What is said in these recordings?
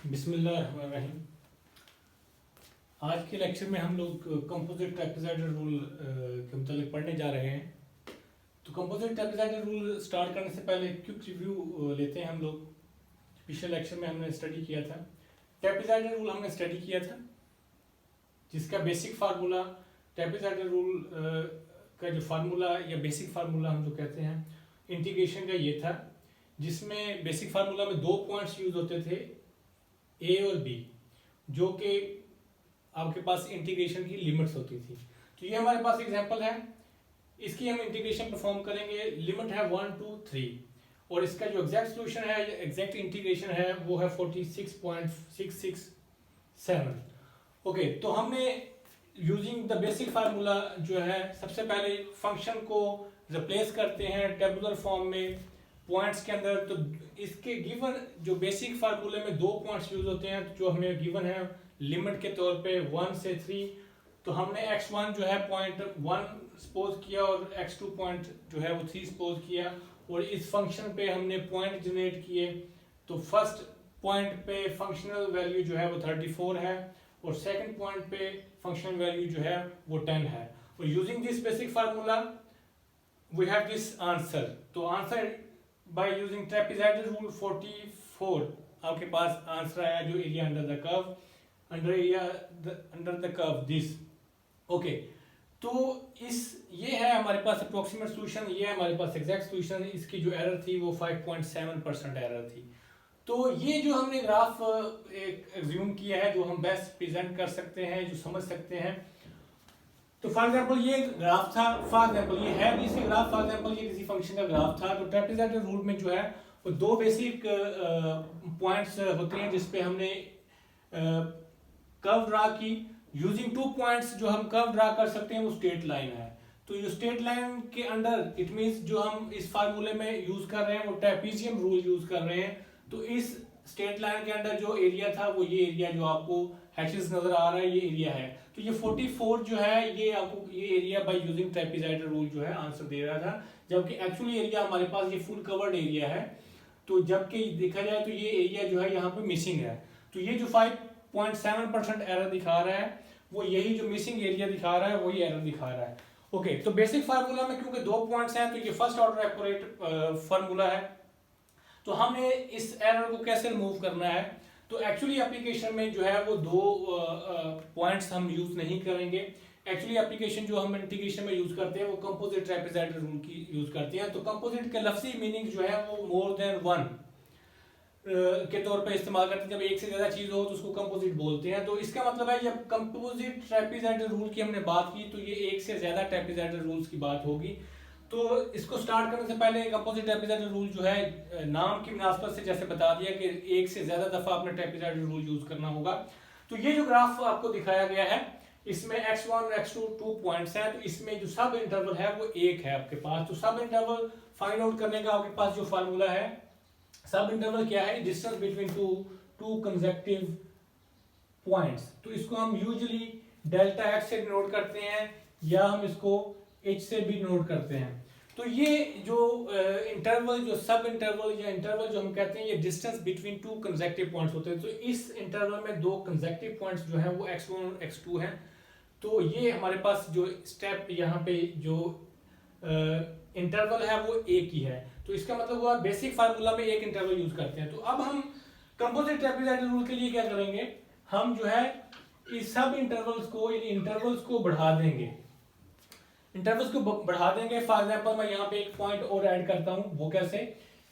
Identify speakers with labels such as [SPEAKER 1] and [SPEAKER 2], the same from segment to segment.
[SPEAKER 1] बिस्मिल्लाहिर्रहमानिर्रहीम। आज के लेक्चर में हम लोग कंपोजिट ट्रेपेजॉइडल रूल के मुतालिक पढ़ने जा रहे हैं। तो कंपोजिट ट्रेपेजॉइडल रूल स्टार्ट करने से पहले क्विक रिव्यू लेते हैं हम लोग। पिछले लेक्चर में हमने स्टडी किया था, ट्रेपेजॉइडल रूल हमने स्टडी किया था, जिसका बेसिक फार्मूला ट्रेपेजॉइडल रूल का जो फार्मूला या बेसिक फार्मूला हम जो कहते हैं इंटीग्रेशन का ये था, जिसमें बेसिक फार्मूला में दो पॉइंट्स यूज होते थे, ए और बी, जो कि आपके पास इंटीग्रेशन की लिमिट्स होती थी। तो ये हमारे पास एग्जांपल है, इसकी हम इंटीग्रेशन परफॉर्म करेंगे। लिमिट है 1 2 3 और इसका जो एग्जैक्ट सॉल्यूशन है, एग्जैक्ट इंटीग्रेशन है, वो है 46.667। ओके, तो हमने यूजिंग द बेसिक फार्मूला जो है, सबसे पहले फंक्शन को रिप्लेस करते हैं टेबुलर फॉर्म में पॉइंट्स के अंदर। तो इसके गिवन जो बेसिक फार्मूले में दो पॉइंट्स यूज होते हैं, जो हमें गिवन है लिमिट के तौर पे 1 से 3। तो हमने x1 जो है पॉइंट 1 सपोज किया और x2 पॉइंट जो है वो 3 सपोज किया, और इस फंक्शन पे हमने पॉइंट जनरेट किए। तो फर्स्ट पॉइंट पे फंक्शनल वैल्यू जो है वो 34 है और सेकंड पॉइंट पे फंक्शनल वैल्यू जो है वो 10 है। और using this basic formula we have this answer. तो answer by using trapezoidal rule 44 आपके पास आंसर आया, जो area under the curve, under the curve this. Okay, तो ये है हमारे पास अप्रोक्सीमेट सॉल्यूशन, ये है हमारे पास एग्जैक्ट सॉल्यूशन। इसकी जो एरर थी वो 5.7% एरर थी। तो ये जो हमने ग्राफ एक एज्यूम किया है, जो हम बेस्ट प्रेजेंट कर सकते हैं, जो समझ सकते हैं। तो फॉर एग्जांपल ये ग्राफ था, फॉर एग्जांपल ये है किसी ग्राफ, फॉर एग्जांपल ये किसी फंक्शन का ग्राफ था। तो ट्रेपेजॉइडल रूल में जो है वो दो बेसिक पॉइंट्स होते हैं जिस पे हमने कर्व ड्रा की। यूजिंग 2 पॉइंट्स जो हम कर्व ड्रा कर सकते हैं वो स्ट्रेट लाइन है। तो ये स्ट्रेट लाइन के अंडर इट मींस जो हम इस फार्मूले में यूज कर रहे हैं वो ट्रेपेजियम रूल यूज कर रहे हैं। तो इस स्ट्रेट लाइन के अंदर जो एरिया था वो ये एरिया जो आपको हैशेस नजर आ रहा है, ये एरिया है। तो ये 44 जो है ये आपको ये area bye using trapezoidal rule जो है आंसर दे रहा था, जबकि एक्चुअली एरिया हमारे पास ये फुल कवर्ड एरिया है। तो जबकि देखा जाए तो ये एरिया जो है यहाँ पे मिसिंग है। तो ये जो 5.7% एरर दिखा रहा है, वो यही जो मिसिंग एरिया दिखा रहा है वही एरर दिखा रहा है। ओके, तो बेसिक फार्मूला में क्योंकि दो पॉइंट्स हैं, तो ये फर्स्ट ऑर्डर एक्यूरेट फार्मूला है। तो हमने इस एरर को कैसे रिमूव करना है, तो एक्चुअली एप्लीकेशन में जो है वो दो पॉइंट्स हम यूज नहीं करेंगे। एक्चुअली एप्लीकेशन जो हम इंटीग्रेशन में यूज करते हैं वो कंपोजिट ट्रेपेजॉइडल रूल की यूज करते हैं। तो कंपोजिट का लफ्जी मीनिंग जो है वो मोर देन वन के तौर पे इस्तेमाल करते हैं। जब एक से ज्यादा चीज हो तो उसको कंपोजिट बोलते हैं। तो इसका मतलब है जब कंपोजिट ट्रेपेजॉइडल रूल की हमने बात की तो ये एक से ज्यादा ट्रेपेजॉइडल रूल्स की बात होगी। तो इसको स्टार्ट करने से पहले कंपोजिट ट्रेपेजॉइडल रूल जो है नाम की मुनासबत से जैसे बता दिया कि एक से ज्यादा दफा आपने ट्रेपेजॉइडल रूल यूज करना होगा। तो ये जो ग्राफ आपको दिखाया गया है, इसमें x1 x2 2 पॉइंट्स हैं। तो इसमें जो सब इंटरवल है वो एक है आपके पास। तो सब इंटरवल फाइंड आउट करने का आपके पास जो फार्मूला है, सब इंटरवल क्या है, distance between two consecutive points. तो इसको हम यूजुअली डेल्टा x से डिनोट करते हैं या हम इसको h से भी डिनोट करते हैं। तो ये जो इंटरवल, जो सब इंटरवल या इंटरवल जो हम कहते हैं, ये distance between two consecutive points होते हैं। तो इस इंटरवल में दो कंसेक्टिव पॉइंट्स जो हैं वो x1 और x2 हैं। तो ये हमारे पास जो स्टेप यहाँ पे जो इंटरवल है वो एक ही है। तो इसका मतलब हुआ बेसिक फार्मूला में एक इंटरवल यूज करते हैं। तो अब हम कंपोजिट ट्रेपेजॉइडल रूल के लिए क्या करेंगे, हम जो है इस सब इंटरवल्स को, इन इंटरवल्स को बढ़ा देंगे, इंटरवल्स को बढ़ा देंगे। फॉर एग्जांपल मैं यहाँ पे एक पॉइंट और ऐड करता हूँ। वो कैसे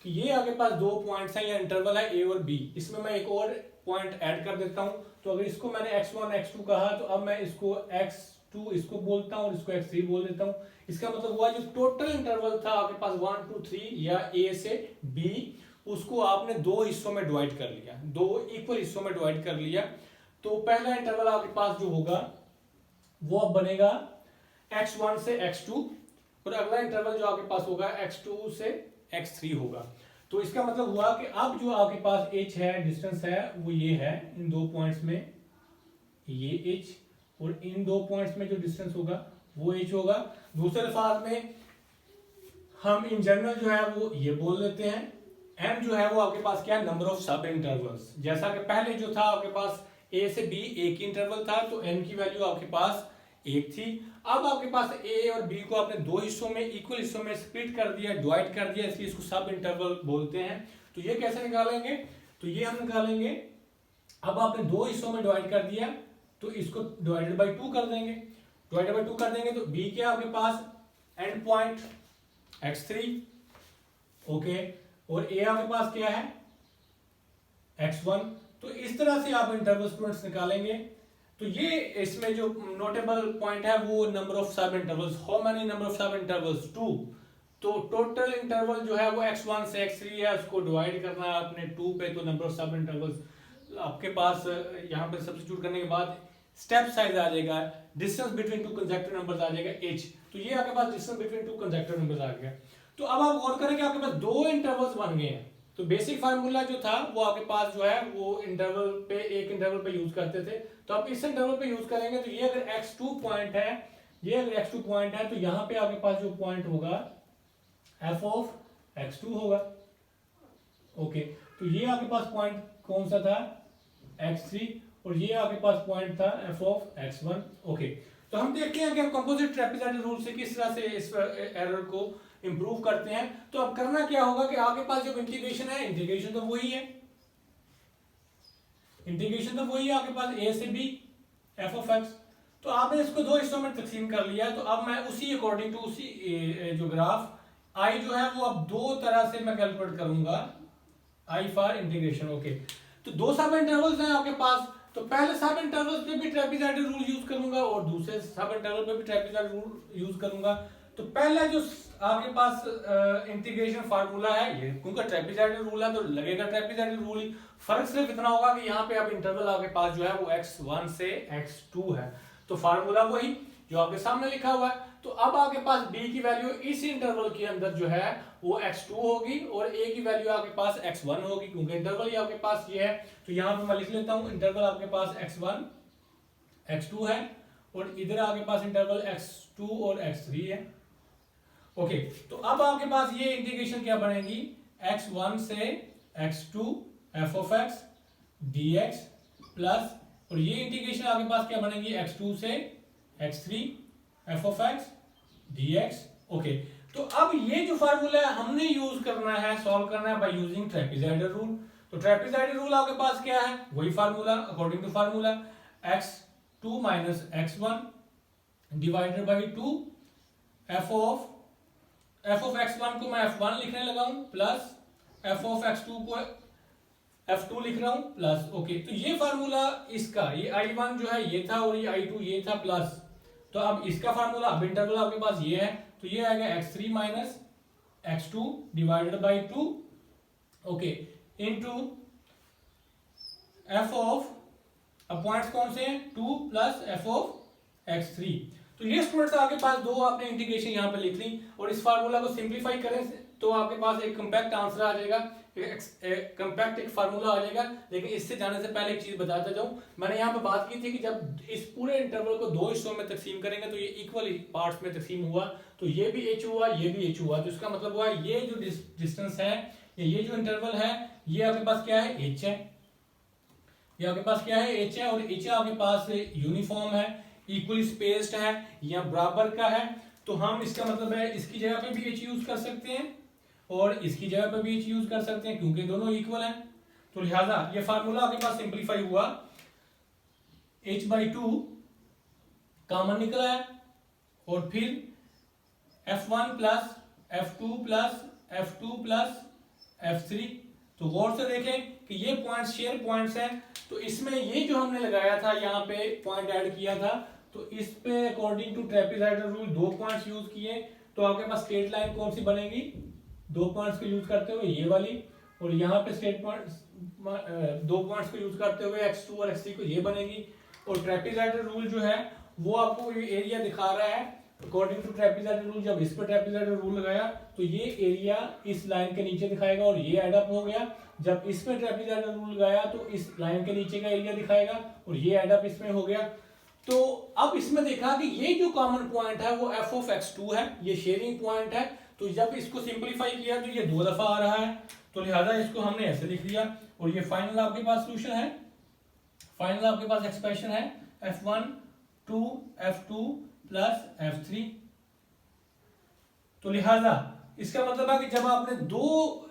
[SPEAKER 1] कि ये आपके पास दो पॉइंट्स हैं या इंटरवल है ए और बी, इसमें मैं एक और पॉइंट ऐड कर देता हूँ। तो अगर इसको मैंने x1 x2 कहा, तो अब मैं इसको x2 इसको बोलता हूँ और इसको x3 बोल देता हूँ। इसका मतलब हुआ जो टोटल इंटरवल था आपके पास 1 2 3 या a से b, उसको आपने दो हिस्सों में डिवाइड कर लिया, दो इक्वल हिस्सों में डिवाइड कर लिया। तो पहला इंटरवल आपके पास जो होगा वो अब बनेगा x1 से x2 और अगला इंटरवल जो आपके पास होगा x2 से x3 होगा। तो इसका मतलब हुआ कि अब जो आपके पास h है, डिस्टेंस है, वो ये है, इन दो पॉइंट्स में ये h, और इन दो पॉइंट्स में जो डिस्टेंस होगा वो h होगा। दूसरे अल्फाज में हम इन जनरल जो है वो ये बोल देते हैं m जो है वो आपके पास क्या है, नंबर ऑफ सब इंटरवल्स। जैसा कि पहले जो था आपके पास a से b एक ही इंटरवल था, तो n की वैल्यू आपके पास एक थी। अब आपके पास a और b को आपने दो हिस्सों में, इक्वल हिस्सों में स्प्लिट कर दिया, डिवाइड कर दिया, इसलिए इसको सब इंटरवल बोलते हैं। तो ये कैसे निकालेंगे, तो ये हम निकालेंगे, अब आपने दो हिस्सों में डिवाइड कर दिया तो इसको डिवाइडेड बाई 2 कर देंगे, डिवाइडेड बाई 2 कर देंगे तो b क्या आपके पास एंड पॉइंट x3, ओके, और a आपके पास क्या है x1। तो इस तरह से आप इंटरवल स्टूडेंट्स निकालेंगे। तो ये इसमें जो नोटेबल पॉइंट है वो नंबर ऑफ सब intervals, how many number of सब इंटरवल्स 2। तो टोटल इंटरवल जो है वो x1 से x3 है, उसको डिवाइड करना है आपने 2 पे, तो नंबर ऑफ सब इंटरवल्स आपके पास यहाँ पे सब्स्टिट्यूट करने के बाद स्टेप साइज आ जाएगा, distance between two consecutive numbers आ जाएगा h। तो ये आपके पास distance between two consecutive numbers आ गया। तो अब आप गौर करें कि आपके पास दो इंटरवल्स बन गए हैं। तो बेसिक फार्मूला जो था वो आपके पास जो है वो इंटरवल पे, एक इंटरवल पे यूज करते थे, तो आप इस इंटरवल पे यूज करेंगे। तो ये अगर x2 पॉइंट है, ये अगर x2 पॉइंट है, तो यहाँ पे आपके पास जो पॉइंट होगा f ऑफ x2 होगा, ओके। तो ये आपके पास पॉइंट कौन सा था, x3, और ये आपके पास पॉइंट था f ऑफ x1, ओके। तो हम देखते हैं कि हम कंपोजिट ट्रेपेजॉइडल रूल से किस तरह से इस एरर को इंप्रूव करते हैं। तो अब करना क्या होगा कि आपके पास जो इंटीग्रेशन है, इंटीग्रेशन तो वही है, इंटीग्रेशन तो वही है आपके पास a से b f ऑफ x। तो आपने इसको दो हिस्सों में तकसीम कर लिया। तो अब मैं उसी अकॉर्डिंग टू उसी जो ग्राफ i जो है वो अब दो तरह से मैं कैलकुलेट करूंगा, i फॉर इंटीग्रेशन, ओके। तो दो सब इंटरवल्स हैं आपके पास, तो पहले सब इंटरवल्स पे भी ट्रेपेजॉइडल रूल यूज करूंगा और दूसरे सब इंटरवल पे भी ट्रेपेजॉइडल रूल यूज करूंगा। तो पहला जो आपके पास इंटीग्रेशन फार्मूला है, ये क्योंकि ट्रेपेजॉइडल रूल है तो लगेगा ट्रेपेजॉइडल रूल ही। फर्क सिर्फ इतना होगा कि यहाँ पे अब इंटरवल आपके पास जो है वो x1 से x2 है, तो फार्मूला वही जो आपके सामने लिखा हुआ है। तो अब आपके पास b की वैल्यू इस इंटरवल के अंदर जो है वो x2 होगी और a की वैल्यू आपके पास x1 होगी, क्योंकि इंटरवल ही आपके पास ये है। तो यहाँ पे मैं लिख लेता हूँ, इंटरवल आपके पास x1 x2 है और इधर आपके पास इंटरवल x2 और x3 है, ओके। तो अब आपके पास ये इंटीग्रेशन क्या बनेगी, x1 से x2 f of x dx plus, और ये इंटीग्रेशन आपके पास क्या बनेगी, x2 से x3 f of x dx, okay. तो अब ये जो फार्मूला है हमने यूज करना है, सॉल्व करना है बाय यूजिंग ट्रेपेजॉइडल रूल। तो ट्रेपेजॉइडल रूल आपके पास क्या है, वही formula, according to formula x2 minus x1 divided by 2 f of x1 को मैं f1 लिखने लगा हूं, प्लस f ऑफ x2 को f2 लिख रहा हूं, प्लस, ओके। तो ये फार्मूला इसका, ये i1 जो है ये था और ये i2 ये था, प्लस। तो अब इसका फार्मूला, अब इंटरवल आपके पास ये है, तो ये आएगा x3 minus x2 divided by 2, okay, into f of, अब पॉइंट्स कौन से हैं, 2 प्लस f ऑफ x3। तो ये स्टूडेंट्स आपके पास दो आपने इंटीग्रेशन यहाँ पे लिख ली, और इस फार्मूला को सिंप्लीफाई करें तो आपके पास एक कंपैक्ट आंसर आ जाएगा, कंपैक्ट एक फार्मूला आ जाएगा। लेकिन इससे जाने से पहले एक चीज बताता जाऊं, मैंने यहाँ पे बात की थी कि जब इस पूरे इंटरवल को दो हिस्सों में तकसीम करेंगे तो ये इक्वल पार्ट्स में तकसीम हुआ, तो ये भी h हुआ, ये भी h हुआ। तो इसका मतलब हुआ ये जो डिस्टेंस है, ये जो इंटरवल है, ये आपके पास क्या है, h है, ये आपके पास क्या है, h है, और h आपके पास यूनिफॉर्म है, इक्वली स्पेस्ड है या बराबर का है। तो हम, इसका मतलब है इसकी जगह पे भी h यूज कर सकते हैं और इसकी जगह पे भी h यूज कर सकते हैं, क्योंकि दोनों इक्वल हैं। तो लिहाजा ये फार्मूला आपके पास सिंप्लीफाई हुआ, h/2 कॉमन निकला है, और फिर f1 plus f2 plus f2 plus f3। तो गौर से देखें कि ये पॉइंट्स शेयर पॉइंट्स हैं, तो इसमें ये जो हमने लगाया था यहाँ पे पॉइंट ऐड किया था, तो इस पे अकॉर्डिंग टू ट्रेपेजॉइडल रूल दो पॉइंट्स यूज किए, तो आपके पास स्ट्रेट लाइन कौन सी बनेगी, दो पॉइंट्स को यूज करते हुए ये वाली, और यहाँ पे स्ट्रेट पॉइंट्स दो पॉइंट्स को यूज करते हुए x2 और x3 को ये बनेगी। और ट्रेपेजॉइडल रूल जो है वो आपको एरिया दिखा रहा है अकॉर्डिंग टू ट्रेपेजॉइडल रूल। जब इस पे ट्रेपेजॉइडल रूल लगाया तो ये एरिया इस लाइन के नीचे दिखाएगा और ये एड अप हो गया। जब इस पे ट्रेपेजॉइडल रूल लगाया तो इस लाइन के नीचे का एरिया दिखाएगा और ये एड अप इसमें हो गया। तो अब इसमें देखा कि ये जो कॉमन पॉइंट है वो f ऑफ x2 है, ये शेयरिंग पॉइंट है। तो जब इसको सिंपलीफाई किया तो ये 2 दफा आ रहा है, तो लिहाजा इसको हमने ऐसे लिख लिया। और ये फाइनल आपके पास सोल्यूशन है, फाइनल आपके पास एक्सप्रेशन है f1 2 f2 प्लस f3। तो लिहाजा इसका मतलब है कि जब आपने दो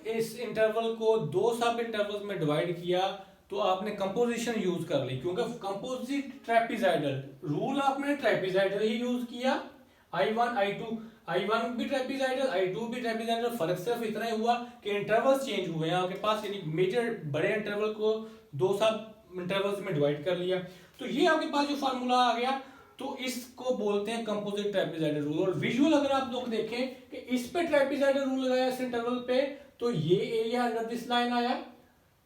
[SPEAKER 1] इस इंटरवल को दो सब इंटरवल्स में डिवाइड किया तो आपने कंपोजिशन यूज कर ली, क्योंकि कंपोजिट ट्रेपेजॉइडल रूल आपने ट्रेपेजॉइडल ही यूज किया। I1 I2 I1 भी ट्रेपेजॉइडल I2 भी ट्रेपेजॉइडल, फर्क सिर्फ इतना ही हुआ कि इंटरवल्स चेंज हुए हैं आपके पास, यानी मेजर बड़े इंटरवल को दो सब इंटरवल्स में डिवाइड कर लिया। तो ये आपके पास जो फार्मूला आ गया, तो इसको बोलते हैं कंपोजिट ट्रेपेजॉइडल रूल। और विजुअल अगर आप लोग देखें कि इस पे ट्रेपेजॉइडल रूल लगाया इस इंटरवल पे, तो ये एरिया अंडर दिस लाइन आया,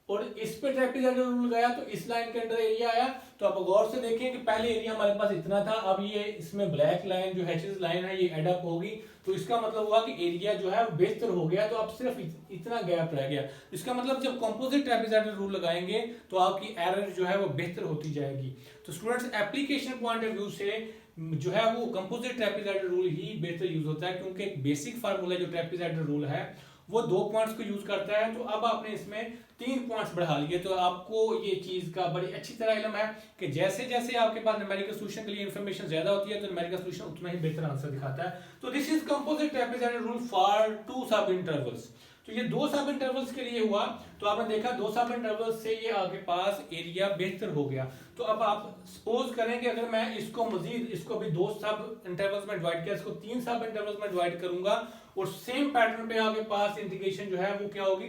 [SPEAKER 1] और इस पे ट्रेपेजॉइडल रूल गया तो इस लाइन के अंदर एरिया आया। तो आप गौर से देखें कि पहले एरिया हमारे पास इतना था, अब ये इसमें ब्लैक लाइन जो हैचेस लाइन है ये एड अप होगी, तो इसका मतलब हुआ कि एरिया जो है वो बेहतर हो गया, तो अब सिर्फ इतना गैप रह गया। इसका मतलब जब कंपोजिट ट्रेपेजॉइडल रूल लगाएंगे तो आपकी एरर जो है वो बेहतर होती जाएगी। तो students application point of view से जो है वो कंपोजिट ट्रेपेजॉइडल रूल ही बेहतर यूज होता है, क्योंकि एक बेसिक फार्मूला जो ट्रेपेजॉइडल रूल है वो 2 पॉइंट्स को यूज करता है। तो अब आपने इसमें 3 पॉइंट्स बढ़ा लिए, तो आपको ये चीज का बड़ी अच्छी तरह इल्म है कि जैसे जैसे आपके पास न्यूमेरिकल सॉल्यूशन के लिए इंफॉर्मेशन ज्यादा होती है तो न्यूमेरिकल सॉल्यूशन उतना ही बेहतर आंसर दिखाता है। तो this is composite trapezoidal rule for 2 सब इंटरवल्स। तो ये 2 सब इंटरवल्स के लिए हुआ, तो आपने देखा 2 सब इंटरवल्स से ये आपके पास एरिया बेहतर हो गया। तो अब आप सपोज करें कि अगर मैं इसको मजीद इसको भी 2 सब इंटरवल्स में डिवाइड किया, इसको 3 सब इंटरवल्स में डिवाइड करूंगा, और सेम पैटर्न पे आपके पास इंटीग्रेशन जो है वो क्या होगी,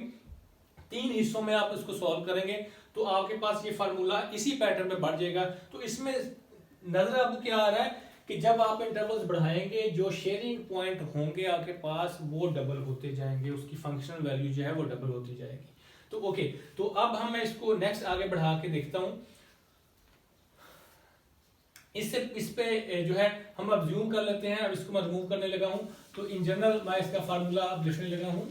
[SPEAKER 1] 3 हिस्सों में आप इसको सॉल्व करेंगे तो आपके पास ये फार्मूला इसी पैटर्न पे बढ़ जाएगा। तो इसमें नजर आपको क्या आ रहा है कि जब आप इंटरवल्स बढ़ाएंगे जो शेयरिंग पॉइंट होंगे आपके पास वो डबल होते जाएंगे, उसकी फंक्शनल वैल्यू जो है वो डबल होती जाएगी। तो ओके, तो अब हम मैं इसको नेक्स्ट आगे बढ़ा के देखता हूं। इससे इस पे जो है हम अब जूम कर लेते हैं। अब इसको मैं रिमूव करने लगा हूं, तो इन जनरल मैं इसका फार्मूला अब लिखने लगा हूं।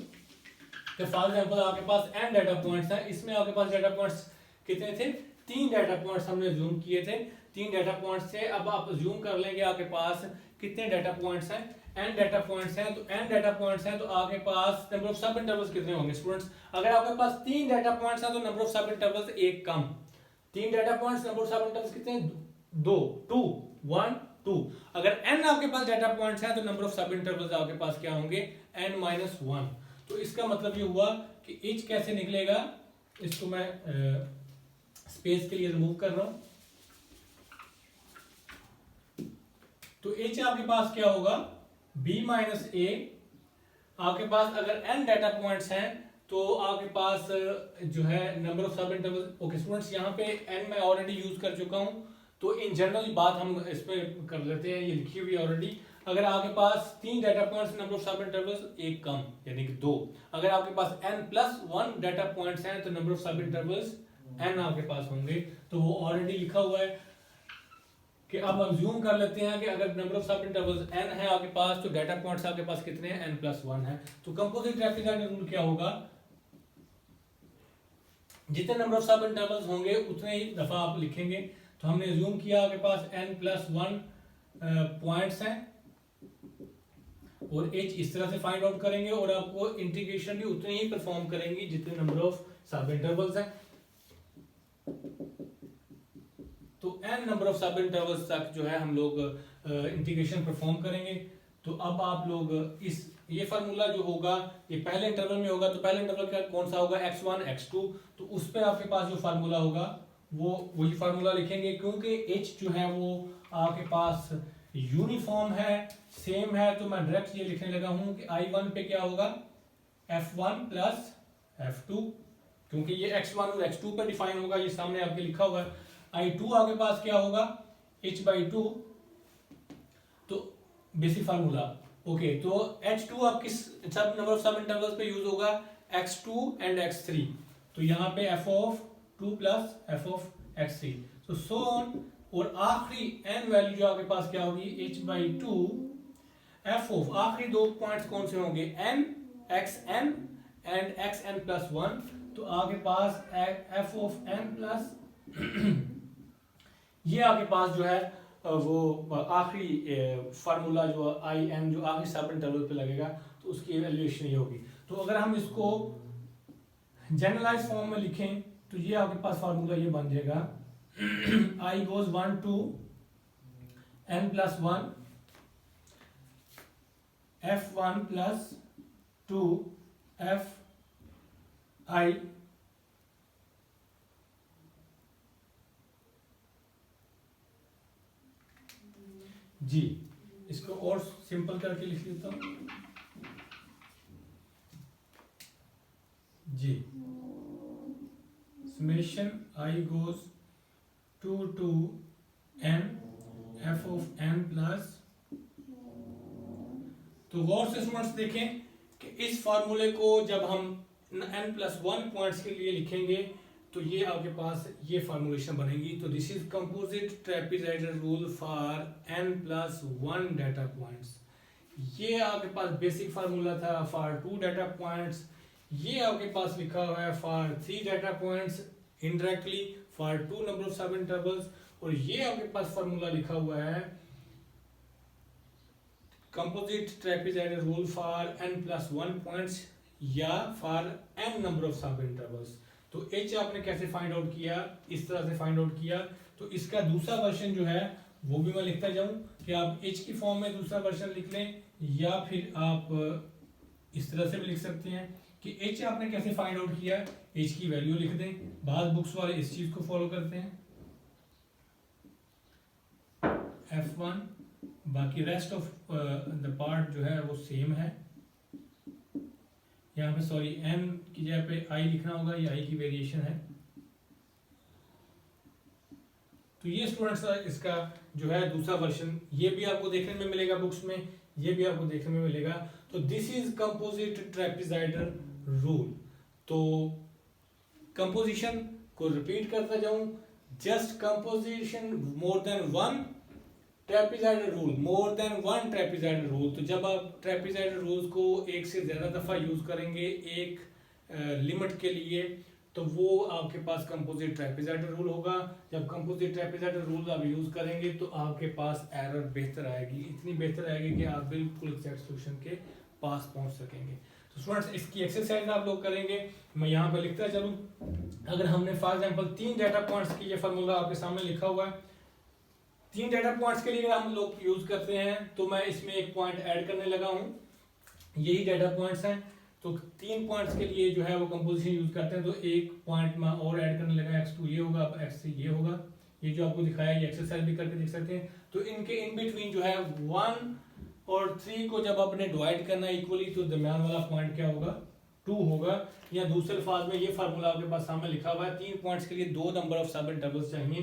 [SPEAKER 1] तो फॉर एग्जांपल आपके पास n डाटा पॉइंट्स हैं, इसमें आपके पास डाटा पॉइंट्स कितने थे, 3 डाटा पॉइंट्स हमने जूम किए थे, 3 डाटा पॉइंट्स थे। अब आप जूम कर लेंगे आपके पास कितने डाटा पॉइंट्स हैं, n डाटा पॉइंट्स हैं। तो n डाटा पॉइंट्स हैं तो आपके पास नंबर ऑफ सब इंटरवल्स कितने होंगे स्टूडेंट्स? अगर आपके पास 3 डाटा पॉइंट्स हैं तो नंबर ऑफ सब इंटरवल्स एक कम। 3 डाटा पॉइंट्स, नंबर ऑफ सब इंटरवल्स कितने, 2 2 1 2। अगर n आपके पास डाटा पॉइंट्स हैं तो नंबर ऑफ सब इंटरवल्स आपके पास क्या होंगे, n-1। तो इसका मतलब ये हुआ कि h कैसे निकलेगा, इसको मैं स्पेस के लिए रिमूव कर रहा हूं। तो h आपके पास क्या होगा, b माइनस a। आपके पास अगर n डाटा पॉइंट्स हैं तो आपके पास जो है नंबर ऑफ सब इंटरवल्स। ओके स्टूडेंट्स, यहाँ पे n मैं ऑलरेडी यूज कर चुका हूं, तो इन जनरल बात हम इसमें कर लेते हैं, ये लिखी हुई ऑलरेडी। अगर आपके पास 3 डाटा पॉइंट्स, नंबर ऑफ सब इंटरवल्स एक कम यानी कि 2। अगर आपके पास n+1 डाटा पॉइंट्स हैं तो नंबर ऑफ सब इंटरवल्स n आपके पास होंगे, तो वो ऑलरेडी लिखा हुआ है। कि अब हम जूम कर लेते हैं कि अगर नंबर ऑफ सब इंटरवल्स n है आपके पास तो डाटा पॉइंट्स आपके पास कितने हैं, n+1 है। तो कंपोजिट ट्रेपेजॉइडल रूल क्या होगा, जितने नंबर ऑफ सब इंटरवल्स होंगे उतने ही दफा आप लिखेंगे। तो हमने जूम किया आपके पास n+1 पॉइंट्स हैं और h इस तरह से फाइंड आउट करेंगे, और आपको इंटीग्रेशन भी उतनी ही परफॉर्म करेंगी जितने नंबर ऑफ सब इंटरवल्स हैं। तो n नंबर ऑफ सब इंटरवल्स तक जो है हम लोग इंटीग्रेशन परफॉर्म करेंगे। तो अब आप लोग इस ये फार्मूला जो होगा ये पहले इंटरवल में होगा, तो पहले इंटरवल का कौन सा होगा, x1 x2। तो उस पर आपके पास जो फार्मूला होगा वो वही फार्मूला लिखेंगे, क्योंकि h जो है वो आपके पास यूनिफॉर्म है, सेम है। तो मैं डायरेक्ट ये लिखने लगा हूं कि I1 पे क्या होगा, f1 प्लस f2, क्योंकि ये x1 और x2 पे डिफाइन होगा, ये सामने आपके लिखा हुआ है। I2 आपके पास क्या होगा, h/2। तो बेसिक फार्मूला ओके। तो h2 आप किस सब नंबर ऑफ सब इंटरवल्स पे यूज होगा, x2 एंड x3। तो यहाँ पे f(2) प्लस f(x3), तो सो ऑन। और आखिरी n वैल्यू जो आपके पास क्या होगी, h/2 f(, आखिरी 2 पॉइंट्स कौन से होंगे, n xn एंड xn+1। तो आपके पास f(n+) ये आपके पास जो है वो आखिरी फार्मूला जो in जो आखिरी सब इंटरवल पे लगेगा। तो तो उसकी इवैल्यूएशन ये होगी। तो अगर हम इसको जनरलाइज फॉर्म में लिखें तो ये आपके पास फार्मूला ये बन जाएगा I goes 1 to n plus 1 f1 plus 2 f I जी। इसको और सिंपल करके लिख देता हूं जी, summation I goes 2 to n f of n plus. तो गौर से स्टूडेंट्स देखें कि इस फार्मूले को जब हम n+1 पॉइंट्स के लिए लिखेंगे तो ये आपके पास ये फार्मूलेशन बनेगी। तो this is composite trapezoidal rule for n+1 data points. ये आपके पास बेसिक फार्मूला था फॉर 2 डाटा पॉइंट्स। ये आपके पास लिखा हुआ है for 3 data points indirectly for 2 number of सब इंटरवल्स। और ये आपके पास फार्मूला लिखा हुआ है composite trapezoidal rule for n+1 points या फॉर n नंबर ऑफ सब इंटरवल्स। तो h आपने कैसे फाइंड आउट किया, इस तरह से फाइंड आउट किया। तो इसका दूसरा वर्जन जो है वो भी मैं लिखता जाऊं कि आप h की फॉर्म में दूसरा वर्जन लिख लें, या फिर आप इस तरह से भी लिख सकते हैं कि h आपने कैसे फाइंड आउट किया, h की वैल्यू लिख दें। बाद बुक्स वाले इस चीज को फॉलो करते हैं f1, बाकी रेस्ट ऑफ द पार्ट जो है वो सेम है। यहाँ पे सॉरी n की जगह पे i लिखना होगा, ये i की वेरिएशन है। तो ये स्टूडेंट्स इसका जो है दूसरा वर्जन, ये भी आपको देखने में मिलेगा बुक्स में, ये भी आपको देखने में मिलेगा। तो this is composite trapezoidal rule. तो कंपोजिशन को रिपीट करता जाऊं, just composition more than one trapezoidal rule, more than one trapezoidal rule. तो जब आप ट्रेपेजॉइडल रूल्स को एक से ज्यादा दफा यूज करेंगे एक लिमिट के लिए, तो वो आपके पास कंपोजिट ट्रेपेजॉइडल रूल होगा। जब कंपोजिट ट्रेपेजॉइडल रूल आप यूज करेंगे तो आपके पास एरर बेहतर आएगी, इतनी बेहतर आएगी कि आप बिल्कुल एग्जैक्ट सॉल्यूशन के पास पहुंच सकेंगे। तो स्टूडेंट्स इसकी एक्सरसाइज आप लोग करेंगे, मैं यहाँ पर लिखता चलूँ। अगर हमने फॉर एग्जाम्पल 3 डाटा पॉइंट्स की ये फार्मूला आपके सामने लिखा हुआ है, 3 डाटा पॉइंट्स के लिए अगर हम लोग यूज करते हैं तो मैं इसमें एक पॉइंट ऐड करने लगा हूं, यही डाटा पॉइंट्स हैं। तो 3 पॉइंट्स के लिए जो है वो कंपोजिशन यूज करते हैं, तो एक पॉइंट में और ऐड करने लगा, x2 ये होगा, x3 ये होगा। ये जो आपको दिखाया ये एक्सरसाइज भी करके देख सकते हैं। तो इनके इन बिटवीन जो है 1 और 3 को जब आपने डिवाइड करना है इक्वली, तो दरमियान वाला पॉइंट क्या होगा, 2 होगा। या दूसरे अल्फाज में ये फार्मूला आपके पास सामने लिखा हुआ है, 3 पॉइंट्स के लिए 2 नंबर ऑफ सब इंटरवल्स चाहिए।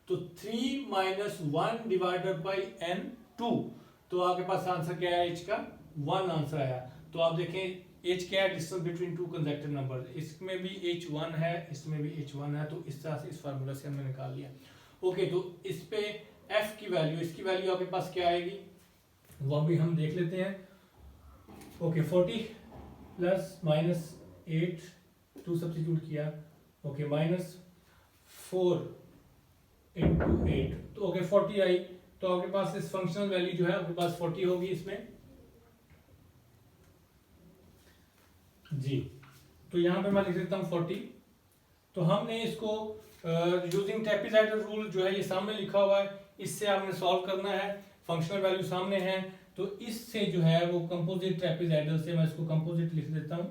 [SPEAKER 1] तो 3 - 1 डिवाइडेड बाई n2, तो आपके पास आंसर क्या है, h का 1 आंसर आया। तो आप देखें h क्या है, डिस्टेंस बिटवीन 2 कंसेक्यूटिव नंबर, इसमें भी h1 है, इसमें भी h1 है। तो इस तरह से इस फार्मूला से हमने निकाल लिया। ओके, तो इस पे f की वैल्यू, इसकी वैल्यू आपके पास क्या आएगी वो भी हम देख लेते हैं। ओके, 40 प्लस -8 2 सब्स्टिट्यूट किया, ओके, -4 into 8, तो ओके 40 आई। तो आपके पास इस फंक्शनल वैल्यू जो है आपके पास 40 होगी इसमें जी। तो यहाँ पे मैं लिख देता हूँ 40। तो हमने इसको यूजिंग ट्रेपेजॉइडल रूल जो है ये सामने लिखा हुआ है, इससे आपने सॉल्व करना है। फंक्शनल वैल्यू सामने है, तो इससे जो है वो कंपोजिट ट्रेपेजॉइडल से मैं इसको कंपोजिट लिख देता हूँ।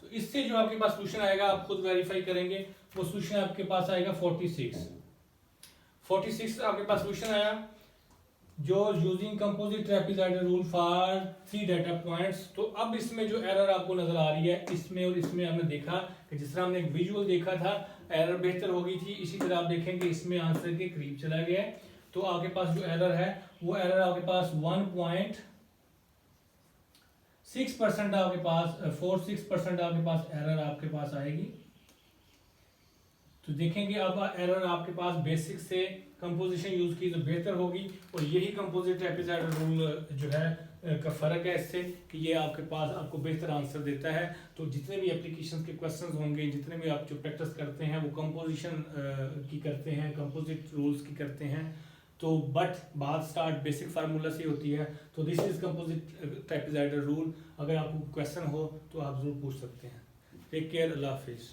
[SPEAKER 1] तो इससे जो आपके पास सोल्यूशन आएगा आप खुद वेरीफाई करेंगे, वो सोल्यूशन आपके पास आएगा 46 आपके पास सोल्यूशन आया, जो using composite trapezoidal rule for 3 data points. तो अब इसमें जो एरर आपको नजर आ रही है, इसमें और इसमें हमने देखा कि जिस तरह हमने एक विजुअल देखा था एरर बेहतर हो गई थी, इसी तरह आप देखेंगे इसमें आंसर के करीब चला गया है। तो आपके पास जो एरर है वो एरर आपके पास 1.6% आपके पास 46% आपके पास एरर आपके पास आएगी। तो देखेंगे अब एरर आपके पास बेसिक से कंपोजिशन यूज की तो बेहतर होगी, और यही कंपोजिट ट्रेपेजॉइडल रूल जो है का फर्क है इससे कि ये आपके पास आपको बेहतर आंसर देता है। तो जितने भी एप्लीकेशंस के क्वेश्चंस होंगे, जितने भी आप जो प्रैक्टिस करते हैं वो कंपोजिशन की करते हैं, कंपोजिट रूल्स की करते हैं, तो बट बात स्टार्ट बेसिक फार्मूला से होती है। तो this is composite trapezoidal rule. अगर आपको क्वेश्चन हो तो आप जरूर पूछ सकते हैं। टेक केयर, अल्लाह हाफिज़।